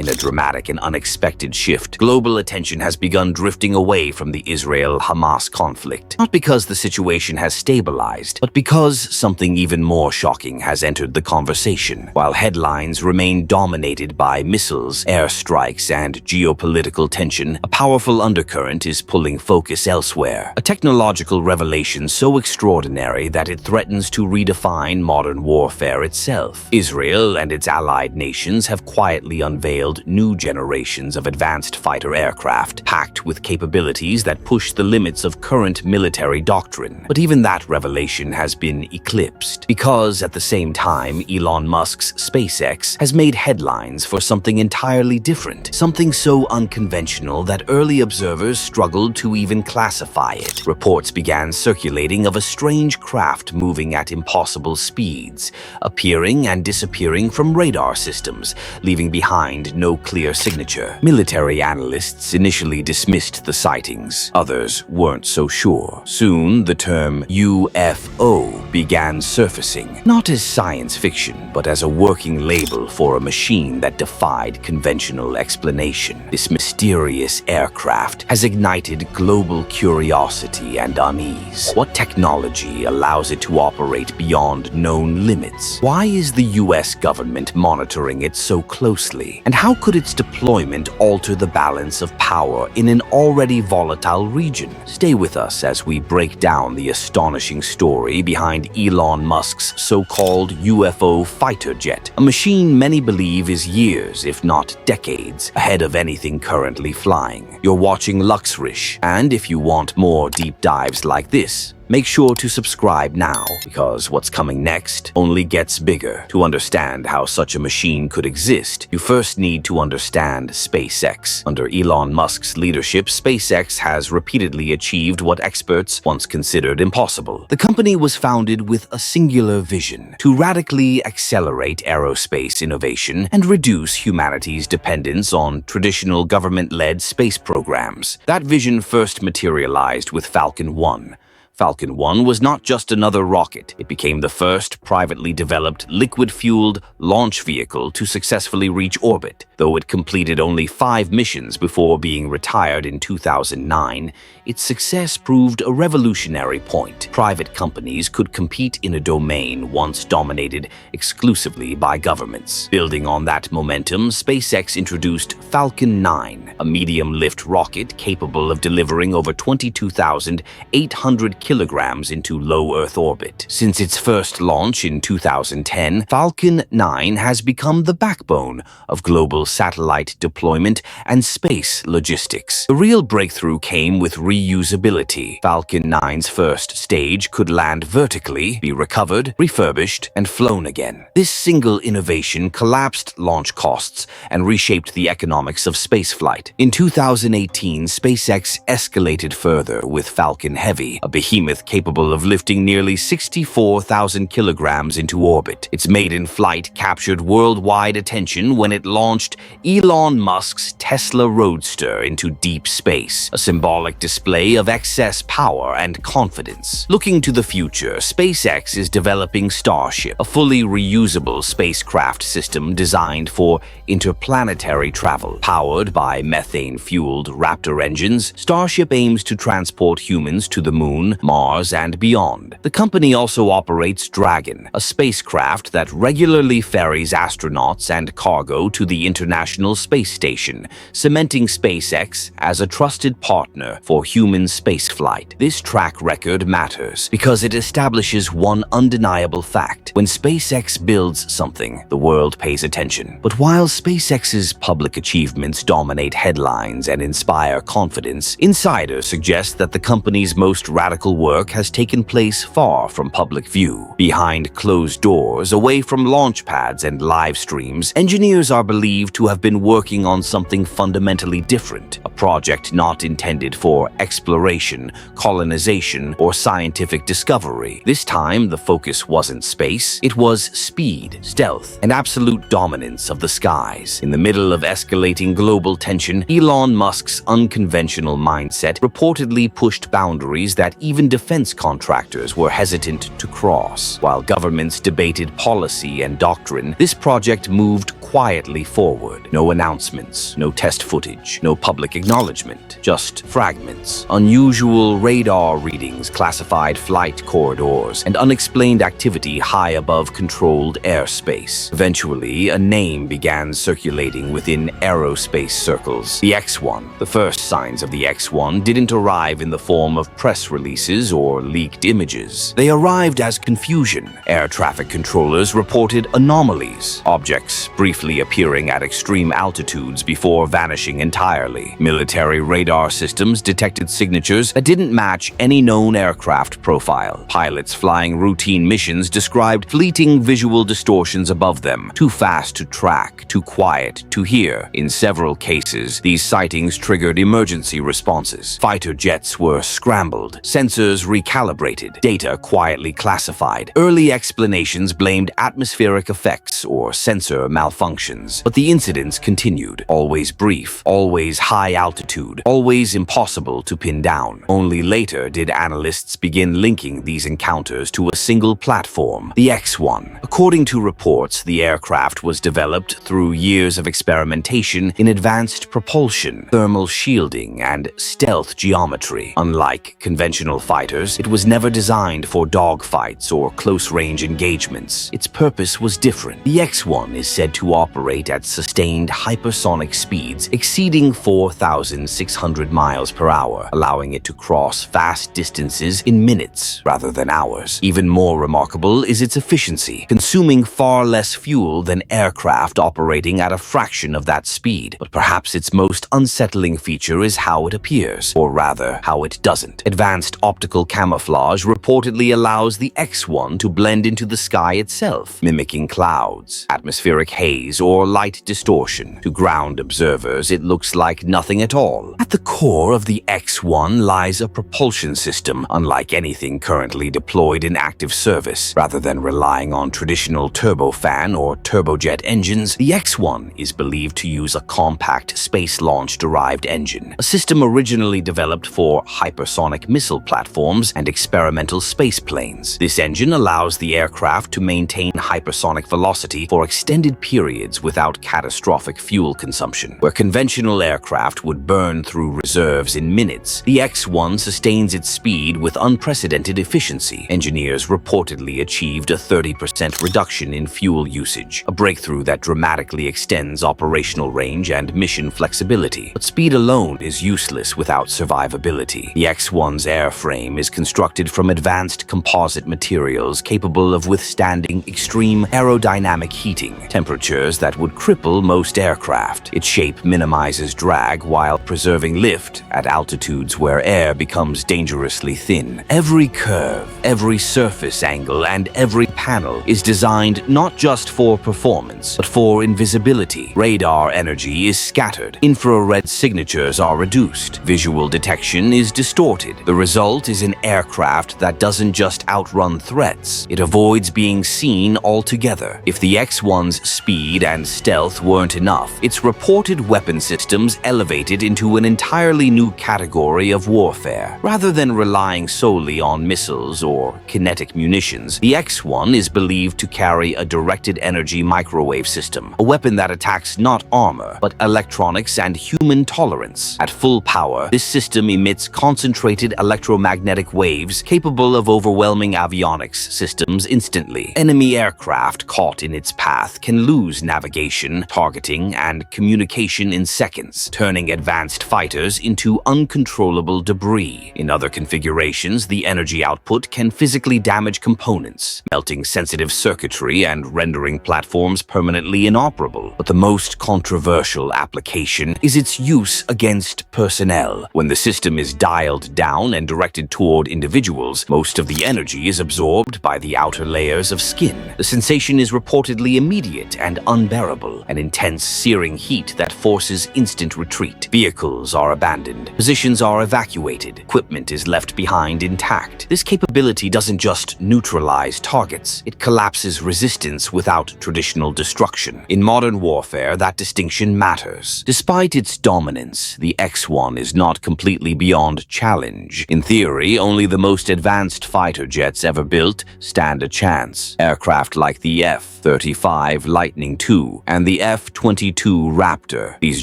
In a dramatic and unexpected shift, global attention has begun drifting away from the Israel-Hamas conflict. Not because the situation has stabilized, but because something even more shocking has entered the conversation. While headlines remain dominated by missiles, airstrikes, and geopolitical tension, a powerful undercurrent is pulling focus elsewhere. A technological revelation so extraordinary that it threatens to redefine modern warfare itself. Israel and its allied nations have quietly unveiled new generations of advanced fighter aircraft, packed with capabilities that push the limits of current military doctrine. But even that revelation has been eclipsed, because at the same time, Elon Musk's SpaceX has made headlines for something entirely different, something so unconventional that early observers struggled to even classify it. Reports began circulating of a strange craft moving at impossible speeds, appearing and disappearing from radar systems, leaving behind no clear signature. Military analysts initially dismissed the sightings. Others weren't so sure. Soon, the term UFO began surfacing, not as science fiction, but as a working label for a machine that defied conventional explanation. This mysterious aircraft has ignited global curiosity and unease. What technology allows it to operate beyond known limits? Why is the US government monitoring it so closely? And how could its deployment alter the balance of power in an already volatile region? Stay with us as we break down the astonishing story behind Elon Musk's so-called UFO fighter jet, a machine many believe is years, if not decades, ahead of anything currently flying. You're watching Luxrish, and if you want more deep dives like this, make sure to subscribe now, because what's coming next only gets bigger. To understand how such a machine could exist, you first need to understand SpaceX. Under Elon Musk's leadership, SpaceX has repeatedly achieved what experts once considered impossible. The company was founded with a singular vision: to radically accelerate aerospace innovation and reduce humanity's dependence on traditional government-led space programs. That vision first materialized with Falcon 1. Falcon 1 was not just another rocket. It became the first privately developed liquid-fueled launch vehicle to successfully reach orbit. Though it completed only 5 missions before being retired in 2009, its success proved a revolutionary point. Private companies could compete in a domain once dominated exclusively by governments. Building on that momentum, SpaceX introduced Falcon 9, a medium-lift rocket capable of delivering over 22,800 kilograms into low Earth orbit. Since its first launch in 2010, Falcon 9 has become the backbone of global satellite deployment and space logistics. The real breakthrough came with reusability. Falcon 9's first stage could land vertically, be recovered, refurbished, and flown again. This single innovation collapsed launch costs and reshaped the economics of spaceflight. In 2018, SpaceX escalated further with Falcon Heavy, a behemoth capable of lifting nearly 64,000 kilograms into orbit. Its maiden flight captured worldwide attention when it launched Elon Musk's Tesla Roadster into deep space, a symbolic display of excess power and confidence. Looking to the future, SpaceX is developing Starship, a fully reusable spacecraft system designed for interplanetary travel. Powered by methane-fueled Raptor engines, Starship aims to transport humans to the moon, Mars, and beyond. The company also operates Dragon, a spacecraft that regularly ferries astronauts and cargo to the International Space Station, cementing SpaceX as a trusted partner for human spaceflight. This track record matters because it establishes one undeniable fact: when SpaceX builds something, the world pays attention. But while SpaceX's public achievements dominate headlines and inspire confidence, insiders suggest that the company's most radical work has taken place far from public view. Behind closed doors, away from launch pads and live streams, engineers are believed to have been working on something fundamentally different, a project not intended for exploration, colonization, or scientific discovery. This time, the focus wasn't space, it was speed, stealth, and absolute dominance of the skies. In the middle of escalating global tension, Elon Musk's unconventional mindset reportedly pushed boundaries that even even defense contractors were hesitant to cross. While governments debated policy and doctrine, this project moved quietly forward. No announcements, no test footage, no public acknowledgement, just fragments. Unusual radar readings classified flight corridors, and unexplained activity high above controlled airspace. Eventually, a name began circulating within aerospace circles: the X-1. The first signs of the X-1 didn't arrive in the form of press releases or leaked images. They arrived as confusion. Air traffic controllers reported anomalies, objects briefly appearing at extreme altitudes before vanishing entirely. Military radar systems detected signatures that didn't match any known aircraft profile. Pilots flying routine missions described fleeting visual distortions above them, too fast to track, too quiet to hear. In several cases, these sightings triggered emergency responses. Fighter jets were scrambled, sensors recalibrated, data quietly classified. Early explanations blamed atmospheric effects or sensor malfunctions, but the incidents continued, always brief, always high altitude, always impossible to pin down. Only later did analysts begin linking these encounters to a single platform, the X-1. According to reports, the aircraft was developed through years of experimentation in advanced propulsion, thermal shielding, and stealth geometry. Unlike conventional fighters, it was never designed for dogfights or close-range engagements. Its purpose was different. The X-1 is said to operate at sustained hypersonic speeds exceeding 4,600 miles per hour, allowing it to cross vast distances in minutes rather than hours. Even more remarkable is its efficiency, consuming far less fuel than aircraft operating at a fraction of that speed. But perhaps its most unsettling feature is how it appears, or rather, how it doesn't. Advanced optical camouflage reportedly allows the X-1 to blend into the sky itself, mimicking clouds, atmospheric haze, or light distortion. To ground observers, it looks like nothing at all. At the core of the X-1 lies a propulsion system, unlike anything currently deployed in active service. Rather than relying on traditional turbofan or turbojet engines, the X-1 is believed to use a compact space launch-derived engine, a system originally developed for hypersonic missile platforms and experimental space planes. This engine allows the aircraft to maintain hypersonic velocity for extended periods without catastrophic fuel consumption. Where conventional aircraft would burn through reserves in minutes, the X-1 sustains its speed with unprecedented efficiency. Engineers reportedly achieved a 30% reduction in fuel usage, a breakthrough that dramatically extends operational range and mission flexibility. But speed alone is useless without survivability. The X-1's airframe is constructed from advanced composite materials capable of withstanding extreme aerodynamic heating, temperatures that would cripple most aircraft. Its shape minimizes drag while preserving lift at altitudes where air becomes dangerously thin. Every curve, every surface angle, and every panel is designed not just for performance, but for invisibility. Radar energy is scattered, infrared signatures are reduced, visual detection is distorted. The result is an aircraft that doesn't just outrun threats, it avoids being seen altogether. If the X-1's speed and stealth weren't enough, its reported weapon systems elevated into an entirely new category of warfare. Rather than relying solely on missiles or kinetic munitions, the X-1 is believed to carry a directed energy microwave system, a weapon that attacks not armor, but electronics and human tolerance. At full power, this system emits concentrated electromagnetic waves capable of overwhelming avionics systems instantly. Enemy aircraft caught in its path can lose navigation, targeting, and communication in seconds, turning advanced fighters into uncontrollable debris. In other configurations, the energy output can physically damage components, melting sensitive circuitry and rendering platforms permanently inoperable. But the most controversial application is its use against personnel. When the system is dialed down and directed toward individuals, most of the energy is absorbed by the outer layers of skin. The sensation is reportedly immediate and unbearable, an intense searing heat that forces instant retreat. Vehicles are abandoned, positions are evacuated, equipment is left behind intact. This capability doesn't just neutralize targets, it collapses resistance without traditional destruction. In modern warfare, that distinction matters. Despite its dominance, the X-1 is not completely beyond challenge. In theory, theory, only the most advanced fighter jets ever built stand a chance. Aircraft like the F-35 Lightning II and the F-22 Raptor. These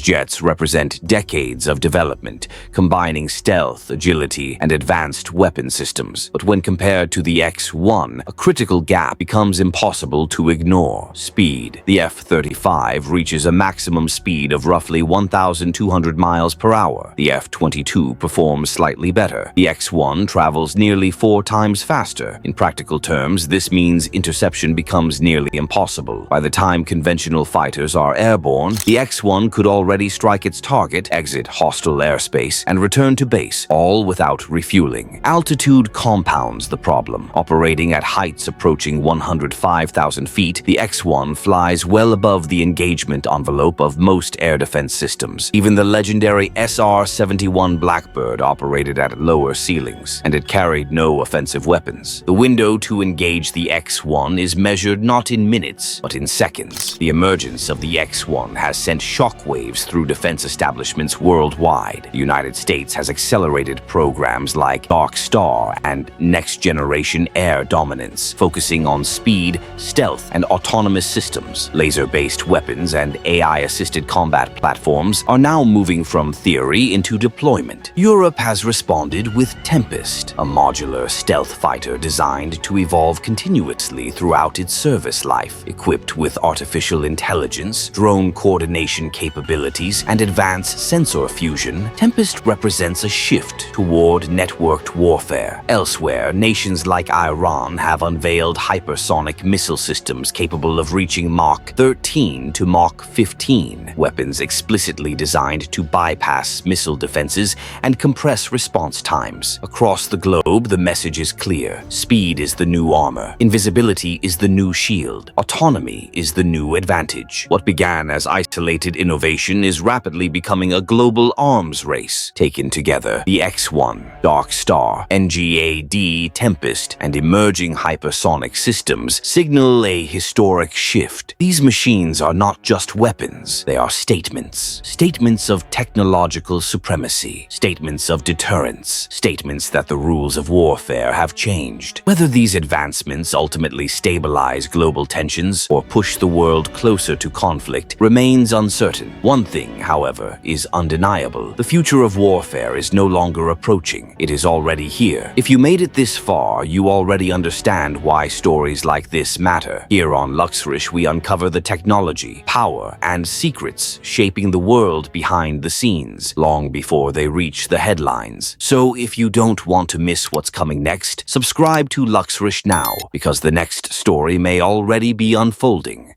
jets represent decades of development, combining stealth, agility, and advanced weapon systems. But when compared to the X-1, a critical gap becomes impossible to ignore: speed. The F-35 reaches a maximum speed of roughly 1,200 miles per hour. The F-22 performs slightly better. The X-1 travels nearly 4 times faster. In practical terms, this means interception becomes nearly impossible. By the time conventional fighters are airborne, the X-1 could already strike its target, exit hostile airspace, and return to base, all without refueling. Altitude compounds the problem. Operating at heights approaching 105,000 feet, the X-1 flies well above the engagement envelope of most air defense systems. Even the legendary SR-71 Blackbird operated at lower ceilings, and it carried no offensive weapons. The window to engage the X-1 is measured not in minutes, but in seconds. The emergence of the X-1 has sent shockwaves through defense establishments worldwide. The United States has accelerated programs like Dark Star and Next Generation Air Dominance, focusing on speed, stealth, and autonomous systems. Laser-based weapons and AI-assisted combat platforms are now moving from theory into deployment. Europe has responded with Tempest, a modular stealth fighter designed to evolve continuously throughout its service life. Equipped with artificial intelligence, drone coordination capabilities, and advanced sensor fusion, Tempest represents a shift toward networked warfare. Elsewhere, nations like Iran have unveiled hypersonic missile systems capable of reaching Mach 13 to Mach 15, weapons explicitly designed to bypass missile defenses and compress response times. Across the globe, the message is clear. Speed is the new armor. Invisibility is the new shield. Autonomy is the new advantage. What began as isolated innovation is rapidly becoming a global arms race. Taken together, the X-1, Dark Star, NGAD, Tempest, and emerging hypersonic systems signal a historic shift. These machines are not just weapons, they are statements. Statements of technological supremacy, statements of deterrence, statements that the rules of warfare have changed. Whether these advancements ultimately stabilize global tensions or push the world closer to conflict remains uncertain. One thing, however, is undeniable. The future of warfare is no longer approaching. It is already here. If you made it this far, you already understand why stories like this matter. Here on Luxrish, we uncover the technology, power, and secrets shaping the world behind the scenes, long before they reach the headlines. So if you don't want to miss what's coming next, subscribe to Luxrish now, because the next story may already be unfolding.